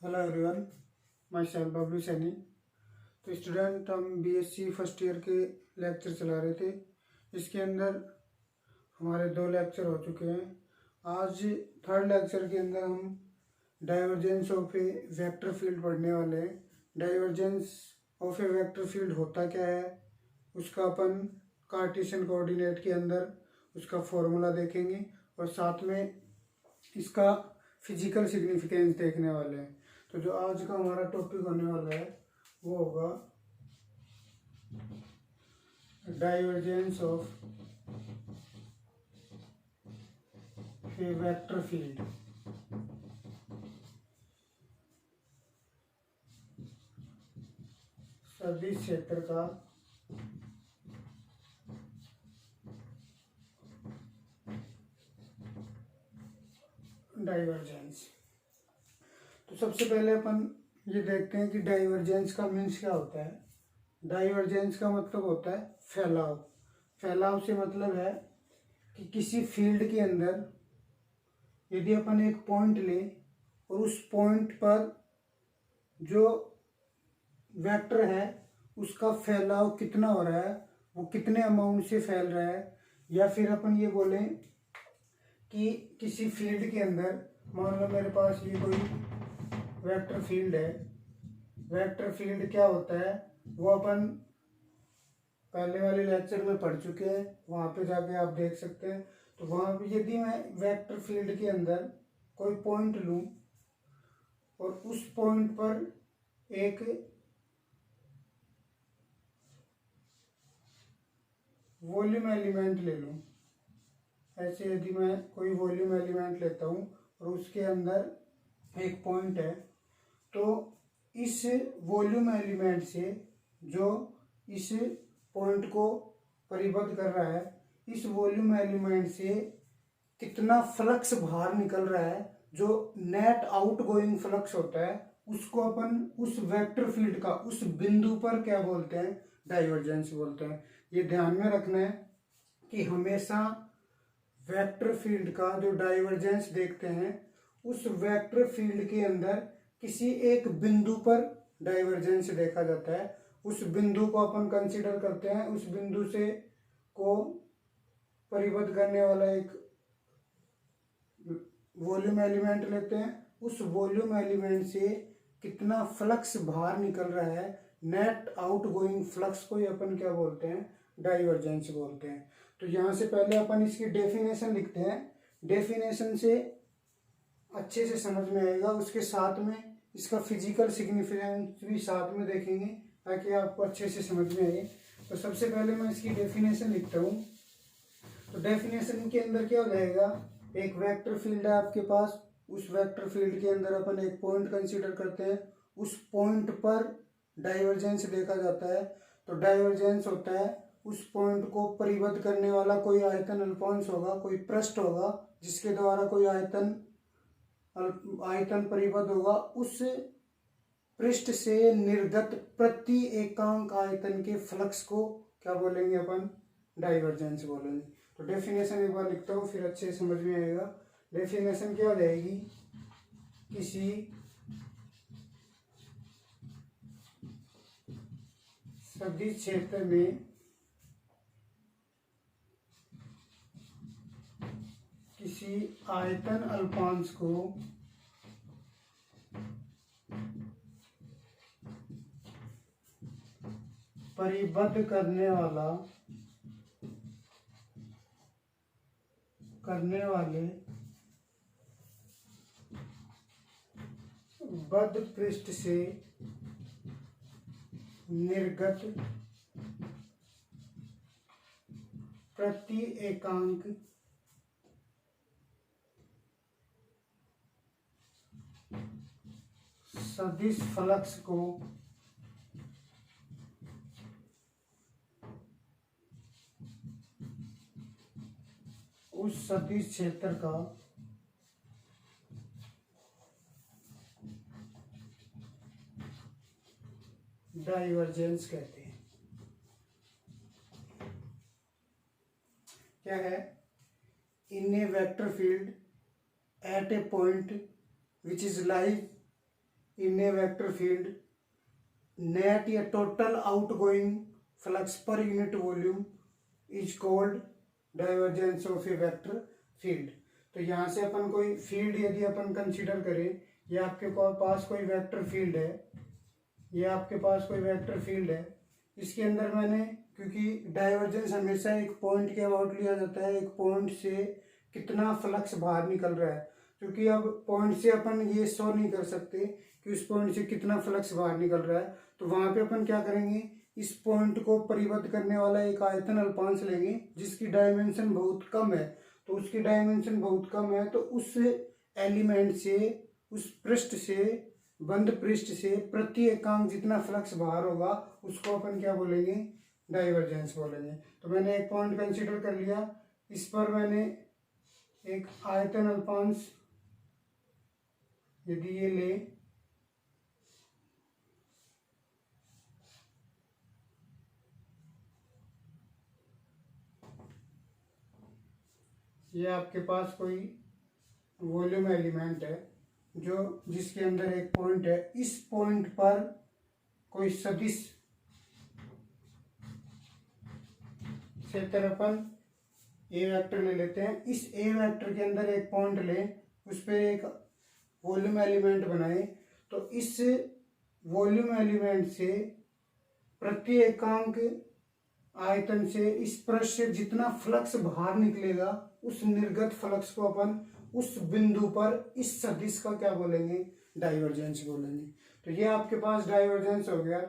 Hello everyone, my self Bablu Saini. तो student, हम BSc first year के लेक्चर चला रहे थे। इसके अंदर हमारे 2 लेक्चर हो चुके हैं। आज थर्ड लेक्चर के अंदर हम divergence of a vector field पढ़ने वाले हैं। Divergence of a vector field होता क्या है, उसका अपन कार्टेशियन कोऑर्डिनेट के अंदर उसका फॉर्मूला देखेंगे और साथ में इसका फिजिकल सिग्निफिकेंस देखने वाले हैं। तो जो आज का हमारा टॉपिक होने वाला है वो होगा divergence of a vector field. सदिश क्षेत्र का डाइवर्जेंस। तो सबसे पहले अपन ये देखते हैं कि डाइवर्जेंस का मीन्स क्या होता है। डाइवर्जेंस का मतलब होता है फैलाव। फैलाव से मतलब है कि किसी फील्ड के अंदर यदि अपन एक पॉइंट लें और उस पॉइंट पर जो वेक्टर है उसका फैलाव कितना हो रहा है, वो कितने अमाउंट से फैल रहा है। या फिर अपन ये बोलें कि किसी फील्ड के अंदर मान लो मेरे पास ये कोई वेक्टर फील्ड है। वेक्टर फील्ड क्या होता है वो अपन पहले वाले लेक्चर में पढ़ चुके हैं, वहाँ पे जाके आप देख सकते हैं। तो वहाँ पे यदि मैं वेक्टर फील्ड के अंदर कोई पॉइंट लूँ और उस पॉइंट पर एक वॉल्यूम एलिमेंट ले लूँ, ऐसे यदि मैं कोई वॉल्यूम एलिमेंट लेता हूँ और उसके अंदर एक पॉइंट है, तो इस वॉल्यूम एलिमेंट से जो इस पॉइंट को परिबद्ध कर रहा है, इस वॉल्यूम एलिमेंट से कितना फ्लक्स बाहर निकल रहा है, जो नेट आउटगोइंग फ्लक्स होता है, उसको अपन उस वेक्टर फील्ड का उस बिंदु पर क्या बोलते हैं, डाइवर्जेंस बोलते हैं। ये ध्यान में रखना है कि हमेशा वेक्टर फील्ड का जो डाइवर्जेंस देखते हैं उस वेक्टर फील्ड के अंदर किसी एक बिंदु पर डाइवर्जेंस देखा जाता है। उस बिंदु को अपन कंसीडर करते हैं, उस बिंदु से को परिबद्ध करने वाला एक वॉल्यूम एलिमेंट लेते हैं। उस वॉल्यूम एलिमेंट से कितना फ्लक्स बाहर निकल रहा है, नेट आउटगोइंग फ्लक्स को ही अपन क्या बोलते हैं, डाइवर्जेंस बोलते हैं। तो यहाँ से पहले अपन इसकी डेफिनेशन लिखते हैं। डेफिनेशन से अच्छे से समझ में आएगा, उसके साथ में इसका फिजिकल सिग्निफिकेंस भी साथ में देखेंगे ताकि आपको अच्छे से समझ में आए। तो सबसे पहले मैं इसकी डेफिनेशन लिखता हूँ। तो डेफिनेशन के अंदर क्या हो जाएगा, एक वेक्टर फील्ड है आपके पास, उस वेक्टर फील्ड के अंदर अपन एक पॉइंट कंसीडर करते हैं, उस पॉइंट पर डाइवर्जेंस देखा जाता है। तो डाइवर्जेंस होता है उस पॉइंट को परिबद्ध करने वाला कोई आयतन अल्पांश होगा, कोई पृष्ठ होगा जिसके द्वारा कोई आयतन परिबद्ध होगा, उस पृष्ठ से निर्गत प्रति एकांक आयतन के फ्लक्स को क्या बोलेंगे अपन, डाइवर्जेंस बोलेंगे। तो डेफिनेशन एक बार लिखता हूँ फिर अच्छे से समझ में आएगा। डेफिनेशन क्या हो जाएगी, किसी सदिश क्षेत्र में किसी आयतन अल्पांश को परिबद्ध करने वाले बद्ध पृष्ठ से निर्गत प्रति एकांक सदिश फ्लक्स को उस सदिश क्षेत्र का डाइवर्जेंस कहते हैं। क्या है, in a vector field at a point which is lies in a vector field net या total outgoing flux per unit volume is called divergence of a vector field. तो यहाँ से अपन कोई फील्ड यदि अपन कंसीडर करें, ये आपके पास कोई वेक्टर फील्ड है, ये आपके पास कोई वेक्टर फील्ड है, इसके अंदर मैंने, क्योंकि डाइवर्जेंस हमेशा एक पॉइंट के अबाउट लिया जाता है, एक पॉइंट से कितना फ्लक्स बाहर निकल रहा है, क्योंकि अब पॉइंट से अपन ये शो नहीं कर सकते कि उस पॉइंट से कितना फ्लक्स बाहर निकल रहा है। तो वहां पे अपन क्या करेंगे, इस पॉइंट को परिबद्ध करने वाला एक आयतन अल्पांश लेंगे जिसकी डायमेंशन बहुत कम है। तो उसकी डायमेंशन बहुत कम है, तो उस एलिमेंट से, उस पृष्ठ से, बंद पृष्ठ से प्रति एकांक जितना फ्लक्स बाहर होगा उसको अपन क्या बोलेंगे, डाइवर्जेंस बोलेंगे। तो मैंने एक पॉइंट कंसीडर कर लिया, इस पर मैंने एक आयतन अल्पांश यदि ये ले, ये आपके पास कोई वॉल्यूम एलिमेंट है जो जिसके अंदर एक पॉइंट है, इस पॉइंट पर कोई सदिश क्षेत्र अपन ए वेक्टर ले लेते हैं। इस ए वेक्टर के अंदर एक पॉइंट लें, उस पर एक वॉल्यूम एलिमेंट बनाए, तो इस वॉल्यूम एलिमेंट से प्रति एकांक आयतन से इस पृष्ठ से जितना फ्लक्स बाहर निकलेगा उस निर्गत फ्लक्स को अपन उस बिंदु पर इस सदिश का क्या बोलेंगे, डाइवर्जेंस बोलेंगे। तो ये आपके पास डाइवर्जेंस हो गया।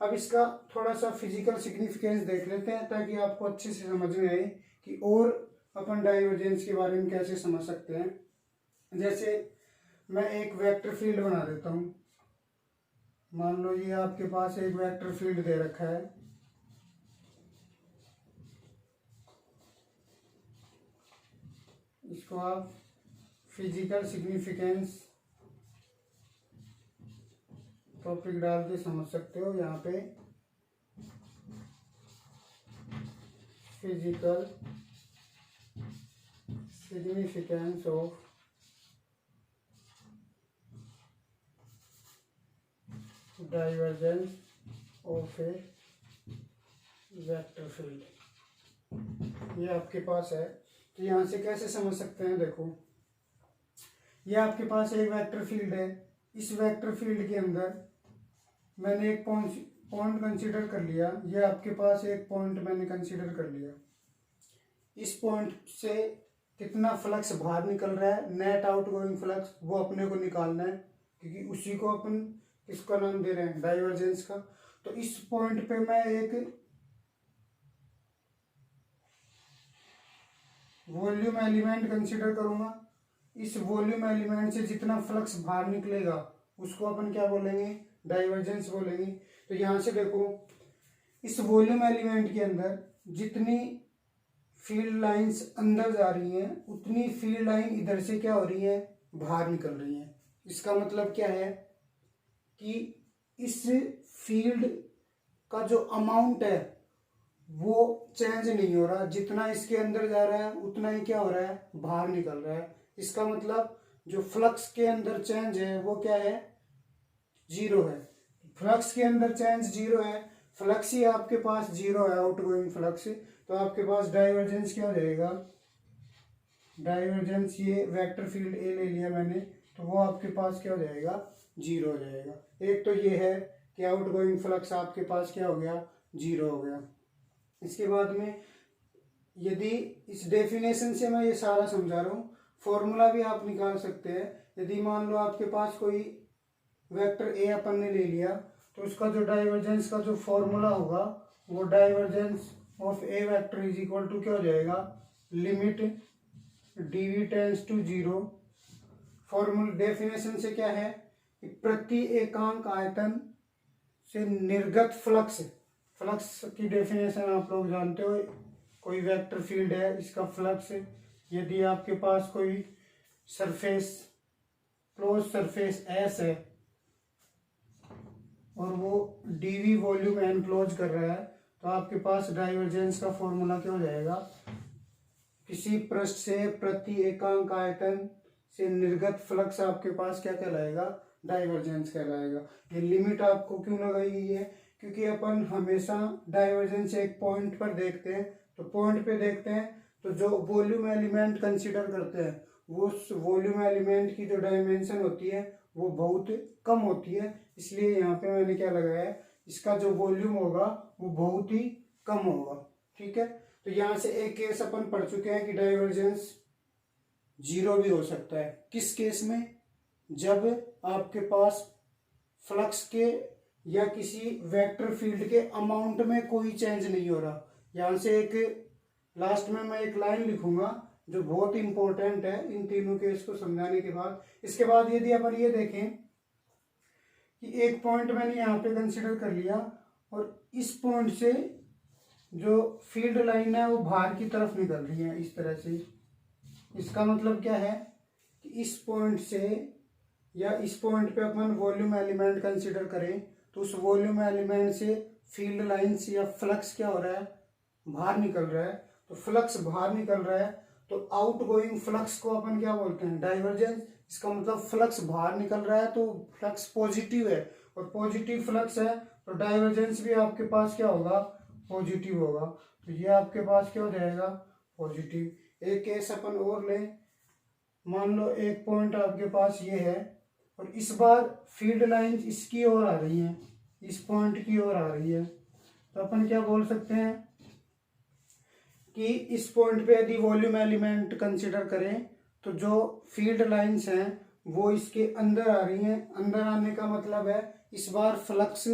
अब इसका थोड़ा सा फिजिकल सिग्निफिकेंस देख लेते हैं ताकि आपको अच्छे से समझ में आए कि और अपन डाइवर्जेंस के बारे में कैसे समझ सकते हैं। जैसे मैं एक वेक्टर फील्ड बना देता हूँ, मान लो ये आपके पास एक वेक्टर फील्ड दे रखा है, इसको आप फिजिकल सिग्निफिकेंस टॉपिक डाल के समझ सकते हो। यहाँ पे physical significance of divergence of a vector field, ये आपके पास है। तो यहाँ से कैसे समझ सकते हैं, देखो ये आपके पास एक वेक्टर फील्ड है, इस वेक्टर फील्ड के अंदर मैंने एक पॉइंट कंसीडर कर लिया, ये आपके पास एक पॉइंट मैंने कंसीडर कर लिया, इस पॉइंट से कितना फ्लक्स बाहर निकल रहा है, नेट आउट गोइंग फ्लक्स, वो अपने को निकालना है, क्योंकि उसी को अपन किसका नाम दे रहे हैं, डाइवर्जेंस का। तो इस पॉइंट पे मैं एक वॉल्यूम एलिमेंट कंसीडर करूंगा, इस वॉल्यूम एलिमेंट से जितना फ्लक्स बाहर निकलेगा उसको अपन क्या बोलेंगे, डाइवर्जेंस बोलेंगे। तो यहां से देखो, इस वॉल्यूम एलिमेंट के अंदर जितनी फील्ड लाइंस अंदर जा रही हैं उतनी फील्ड लाइन इधर से क्या हो रही है, बाहर निकल रही है। इसका मतलब क्या है कि इस फील्ड का जो अमाउंट है वो चेंज नहीं हो रहा, जितना इसके अंदर जा रहा है उतना ही क्या हो रहा है, बाहर निकल रहा है। इसका मतलब जो फ्लक्स के अंदर चेंज है वो क्या है, जीरो है। फ्लक्स के अंदर चेंज जीरो है, फ्लक्स ही आपके पास जीरो है, आउटगोइंग फ्लक्स, तो आपके पास डाइवर्जेंस क्या हो जाएगा, डाइवर्जेंस ये वेक्टर फील्ड ए ले लिया मैंने, तो वो आपके पास क्या हो जाएगा, जीरो हो जाएगा। एक तो ये है कि आउटगोइंग फ्लक्स आपके पास क्या हो गया, जीरो हो गया। इसके बाद में यदि इस डेफिनेशन से मैं ये सारा समझा रहा हूँ, फॉर्मूला भी आप निकाल सकते हैं। यदि मान लो आपके पास कोई वेक्टर ए अपन ने ले लिया, तो उसका जो डाइवर्जेंस का जो फॉर्मूला होगा वो divergence of a vector is equal to क्या हो जाएगा, limit DV tends to zero. Formula definition से क्या है कि प्रति एकांक आयतन से निर्गत फ्लक्स, फ्लक्स की डेफिनेशन आप लोग जानते हो, कोई वेक्टर फील्ड है, इसका फ्लक्स, यदि आपके पास कोई सरफेस, क्लोज सरफेस एस है और वो डीवी वॉल्यूम एनक्लोज कर रहा है, तो आपके पास डाइवर्जेंस का फॉर्मूला क्या हो जाएगा, किसी पृष्ठ से प्रति एकांक आयतन से निर्गत फ्लक्स आपके पास क्या कहलाएगा, डाइवर्जेंस कहलाएगा। ये लिमिट आपको क्यों लगाई गई है, क्योंकि अपन हमेशा डाइवर्जेंस एक पॉइंट पर देखते हैं, तो पॉइंट पे देखते हैं तो जो वॉल्यूम एलिमेंट कंसीडर करते हैं वो उस वॉल्यूम एलिमेंट की जो डायमेंशन होती है वो बहुत कम होती है, इसलिए यहाँ पे मैंने क्या लगाया है, इसका जो वॉल्यूम होगा वो बहुत ही कम होगा। ठीक है, तो यहाँ से एक केस अपन पढ़ चुके हैं कि डाइवर्जेंस 0 भी हो सकता है। किस केस में, जब आपके पास फ्लक्स के या किसी वेक्टर फील्ड के अमाउंट में कोई चेंज नहीं हो रहा। यहाँ से एक लास्ट में मैं एक लाइन लिखूंगा जो बहुत इंपॉर्टेंट है इन तीनों केस को समझाने के बाद। इसके बाद यदि अपन ये देखें कि एक पॉइंट मैंने यहाँ पे कंसिडर कर लिया और इस पॉइंट से जो फील्ड लाइन है वो बाहर की तरफ निकल रही है इस तरह से। इसका मतलब क्या है कि इस पॉइंट से या इस पॉइंट पे अपन वॉल्यूम एलिमेंट कंसिडर करें तो उस वॉल्यूम एलिमेंट से फील्ड लाइंस या फ्लक्स क्या हो रहा है, बाहर निकल रहा है। तो फ्लक्स बाहर निकल रहा है तो आउट गोइंग फ्लक्स को अपन क्या बोलते हैं, डाइवर्जेंस। इसका मतलब फ्लक्स बाहर निकल रहा है तो फ्लक्स पॉजिटिव है और पॉजिटिव फ्लक्स है तो डाइवर्जेंस भी आपके पास क्या होगा, पॉजिटिव होगा। तो ये आपके पास क्या हो जाएगा, पॉजिटिव। एक केस अपन और लें, मान लो एक पॉइंट आपके पास ये है और इस बार फील्ड लाइंस इसकी ओर आ रही हैं, इस पॉइंट की ओर आ रही है। तो अपन क्या बोल सकते हैं कि इस पॉइंट पे यदि वॉल्यूम एलिमेंट कंसिडर करें तो जो फील्ड लाइंस हैं वो इसके अंदर आ रही हैं। अंदर आने का मतलब है इस बार फ्लक्स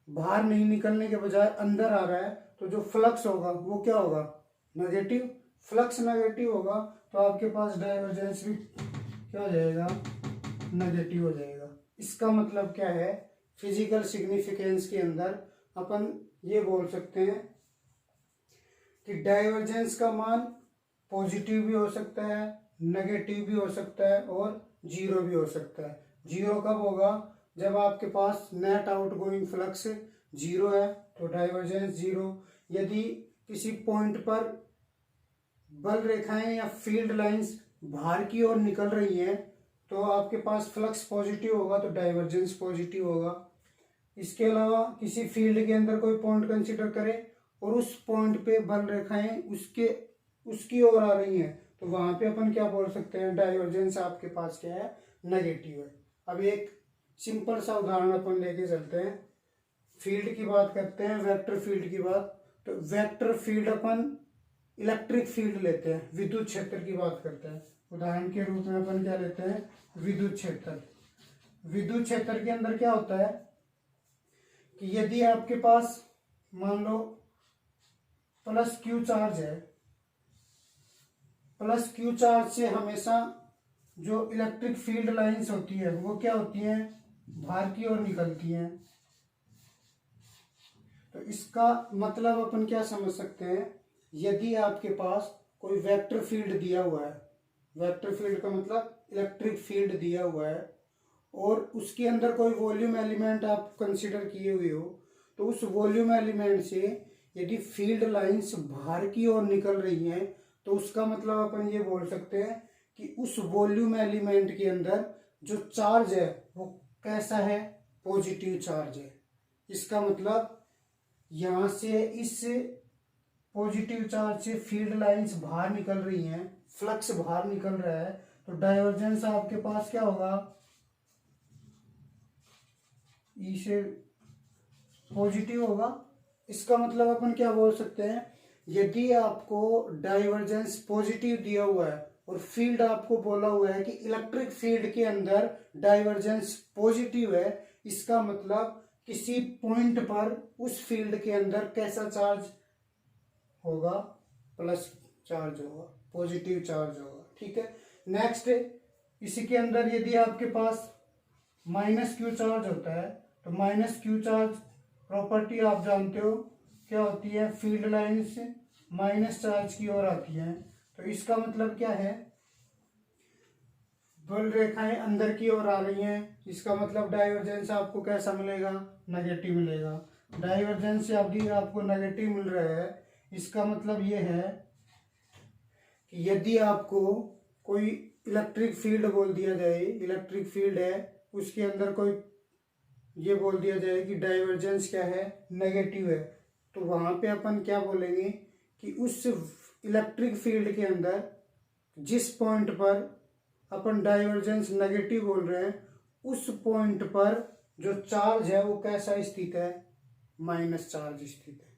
बाहर नहीं निकलने के बजाय अंदर आ रहा है, तो जो फ्लक्स होगा वो क्या होगा, नेगेटिव। फ्लक्स नेगेटिव होगा तो आपके पास डाइवर्जेंस भी क्या हो जाएगा, नेगेटिव हो जाएगा। इसका मतलब क्या है, फिजिकल सिग्निफिकेंस के अंदर अपन ये बोल सकते हैं कि डाइवर्जेंस का मान पॉजिटिव भी हो सकता है, नेगेटिव भी हो सकता है और 0 भी हो सकता है। 0 कब होगा, जब आपके पास नेट आउट गोइंग फ्लक्स 0 है तो डाइवर्जेंस 0। यदि किसी पॉइंट पर बल रेखाएं या फील्ड लाइंस बाहर की ओर निकल रही हैं तो आपके पास फ्लक्स पॉजिटिव होगा तो डाइवर्जेंस पॉजिटिव होगा। इसके अलावा किसी फील्ड के अंदर कोई पॉइंट कंसीडर करें और उस पॉइंट पे बल रेखाएं उसकी ओर आ रही हैं तो वहां पे अपन क्या बोल सकते हैं, डाइवर्जेंस आपके पास क्या है, नेगेटिव है। अब एक सिंपल सा उदाहरण अपन लेके चलते हैं, फील्ड की बात करते हैं, वेक्टर फील्ड की बात। तो वेक्टर फील्ड अपन इलेक्ट्रिक फील्ड लेते हैं, विद्युत क्षेत्र की बात करते हैं। उदाहरण के रूप में अपन क्या लेते हैं, विद्युत क्षेत्र। विद्युत क्षेत्र के अंदर क्या होता है कि यदि आपके पास मान लो प्लस क्यू चार्ज है, प्लस क्यू चार्ज से हमेशा जो इलेक्ट्रिक फील्ड लाइंस होती है वो क्या होती हैं, बाहर की ओर निकलती हैं। तो इसका मतलब अपन क्या समझ सकते हैं, यदि आपके पास कोई वेक्टर फील्ड दिया हुआ है, वेक्टर फील्ड का मतलब इलेक्ट्रिक फील्ड दिया हुआ है और उसके अंदर कोई वॉल्यूम एलिमेंट आप कंसीडर किए हुए हो, तो उस वॉल्यूम एलिमेंट से यदि फील्ड लाइंस बाहर की ओर निकल रही हैं तो उसका मतलब अपन ये बोल सकते हैं कि उस वॉल्यूम एलिमेंट के अंदर जो चार्ज है वो कैसा है, पॉजिटिव चार्ज है। इसका मतलब यहाँ से इस पॉजिटिव चार्ज से फील्ड लाइंस बाहर निकल रही हैं, फ्लक्स बाहर निकल रहा है, तो डाइवर्जेंस आपके पास क्या होगा, ई से पॉजिटिव होगा। इसका मतलब अपन क्या बोल सकते हैं, यदि आपको डाइवर्जेंस पॉजिटिव दिया हुआ है और फील्ड आपको बोला हुआ है कि इलेक्ट्रिक फील्ड के अंदर डाइवर्जेंस पॉजिटिव है, इसका मतलब किसी पॉइंट पर उस फील्ड के अंदर कैसा चार्ज होगा, प्लस चार्ज होगा, पॉजिटिव चार्ज होगा। ठीक है, नेक्स्ट इसी के अंदर यदि आपके पास माइनस क्यू चार्ज होता है तो माइनस क्यू चार्ज प्रॉपर्टी आप जानते हो क्या होती है, फील्ड लाइंस माइनस चार्ज की ओर आती है। तो इसका मतलब क्या है, बल रेखाएं अंदर की ओर आ रही हैं, इसका मतलब डाइवर्जेंस आपको कैसा मिलेगा, नेगेटिव मिलेगा। डाइवर्जेंस यदि आपको नेगेटिव मिल रहा है, इसका मतलब ये है कि यदि आपको कोई इलेक्ट्रिक फील्ड बोल दिया जाए, इलेक्ट्रिक फील्ड है उसके अंदर कोई ये बोल दिया जाए कि डाइवर्जेंस क्या है, नेगेटिव है, तो वहाँ पे अपन क्या बोलेंगे कि उस इलेक्ट्रिक फील्ड के अंदर जिस पॉइंट पर अपन डाइवर्जेंस नेगेटिव बोल रहे हैं, उस पॉइंट पर जो चार्ज है वो कैसा स्थित है, माइनस चार्ज स्थित है।